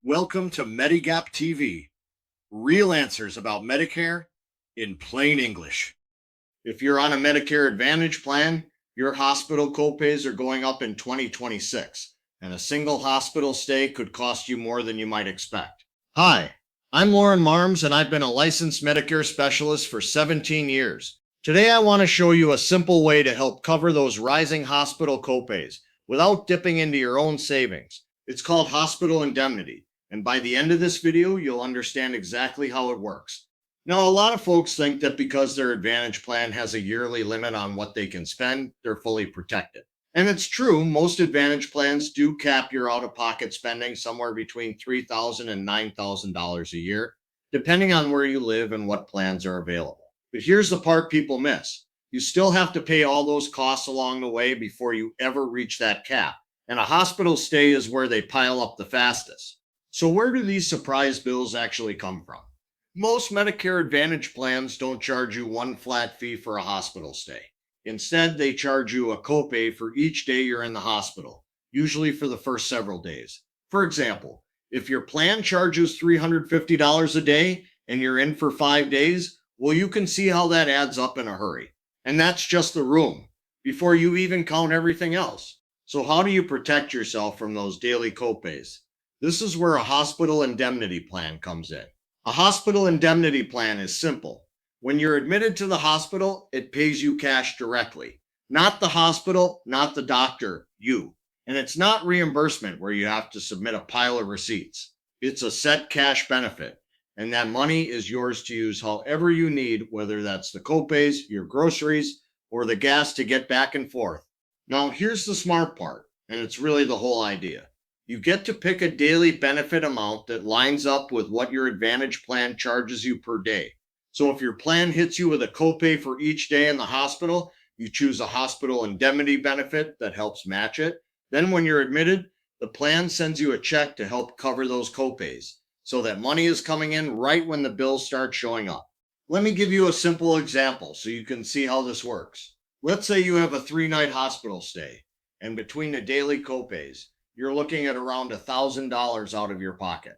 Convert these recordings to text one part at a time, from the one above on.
Welcome to Medigap TV. Real answers about Medicare in plain English. If you're on a Medicare Advantage plan, your hospital copays are going up in 2026, and a single hospital stay could cost you more than you might expect. Hi, I'm Lauren Marms, and I've been a licensed Medicare specialist for 17 years. Today, I want to show you a simple way to help cover those rising hospital copays without dipping into your own savings. It's called hospital indemnity. And by the end of this video, you'll understand exactly how it works. Now, a lot of folks think that because their Advantage plan has a yearly limit on what they can spend, they're fully protected. And it's true, most Advantage plans do cap your out-of-pocket spending somewhere between $3,000 and $9,000 a year, depending on where you live and what plans are available. But here's the part people miss. You still have to pay all those costs along the way before you ever reach that cap. And a hospital stay is where they pile up the fastest. So where do these surprise bills actually come from? Most Medicare Advantage plans don't charge you one flat fee for a hospital stay. Instead, they charge you a copay for each day you're in the hospital, usually for the first several days. For example, if your plan charges $350 a day and you're in for 5 days, well, you can see how that adds up in a hurry. And that's just the room, before you even count everything else. So how do you protect yourself from those daily copays? This is where a hospital indemnity plan comes in. A hospital indemnity plan is simple. When you're admitted to the hospital, it pays you cash directly. Not the hospital, not the doctor, you. And it's not reimbursement where you have to submit a pile of receipts. It's a set cash benefit. And that money is yours to use however you need, whether that's the copays, your groceries, or the gas to get back and forth. Now, here's the smart part, and it's really the whole idea. You get to pick a daily benefit amount that lines up with what your Advantage plan charges you per day. So if your plan hits you with a copay for each day in the hospital, you choose a hospital indemnity benefit that helps match it. Then when you're admitted, the plan sends you a check to help cover those copays, so that money is coming in right when the bills start showing up. Let me give you a simple example so you can see how this works. Let's say you have a 3-night hospital stay, and between the daily copays, you're looking at around $1,000 out of your pocket.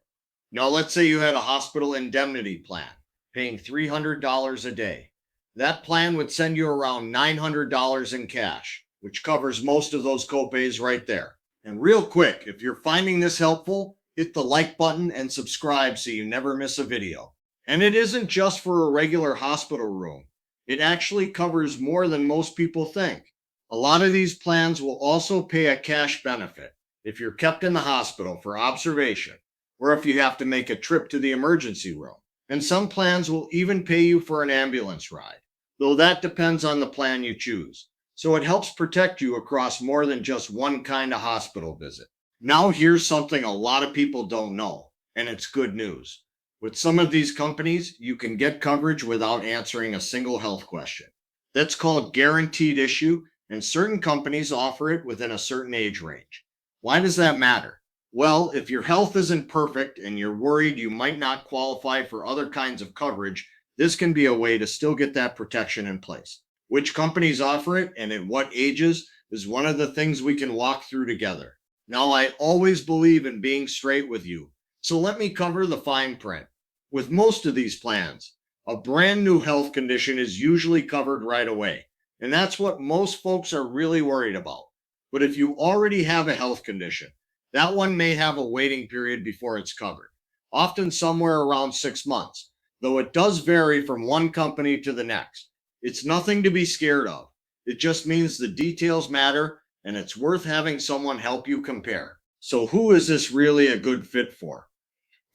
Now, let's say you had a hospital indemnity plan, paying $300 a day. That plan would send you around $900 in cash, which covers most of those copays right there. And real quick, if you're finding this helpful, hit the like button and subscribe so you never miss a video. And it isn't just for a regular hospital room. It actually covers more than most people think. A lot of these plans will also pay a cash benefit if you're kept in the hospital for observation, or if you have to make a trip to the emergency room. And some plans will even pay you for an ambulance ride, though that depends on the plan you choose. So it helps protect you across more than just one kind of hospital visit. Now here's something a lot of people don't know, and it's good news. With some of these companies, you can get coverage without answering a single health question. That's called guaranteed issue, and certain companies offer it within a certain age range. Why does that matter? Well, if your health isn't perfect and you're worried you might not qualify for other kinds of coverage, this can be a way to still get that protection in place. Which companies offer it and at what ages is one of the things we can walk through together. Now, I always believe in being straight with you, so let me cover the fine print. With most of these plans, a brand new health condition is usually covered right away, and that's what most folks are really worried about. But if you already have a health condition, that one may have a waiting period before it's covered, often somewhere around 6 months, though it does vary from one company to the next. It's nothing to be scared of. It just means the details matter, and it's worth having someone help you compare. So who is this really a good fit for?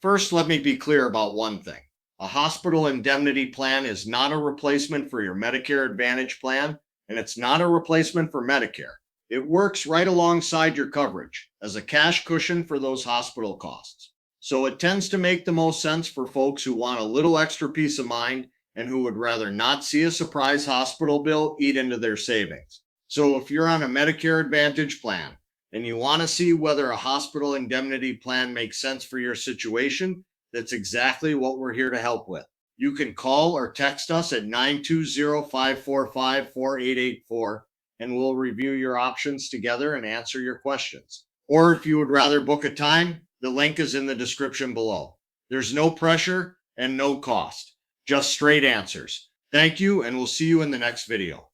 First, let me be clear about one thing. A hospital indemnity plan is not a replacement for your Medicare Advantage plan, and it's not a replacement for Medicare. It works right alongside your coverage as a cash cushion for those hospital costs. So it tends to make the most sense for folks who want a little extra peace of mind and who would rather not see a surprise hospital bill eat into their savings. So if you're on a Medicare Advantage plan and you want to see whether a hospital indemnity plan makes sense for your situation, that's exactly what we're here to help with. You can call or text us at 920-545-4884. And we'll review your options together and answer your questions. Or if you would rather book a time, The link is in the description below. There's no pressure and no cost, just straight answers. Thank you, and we'll see you in the next video.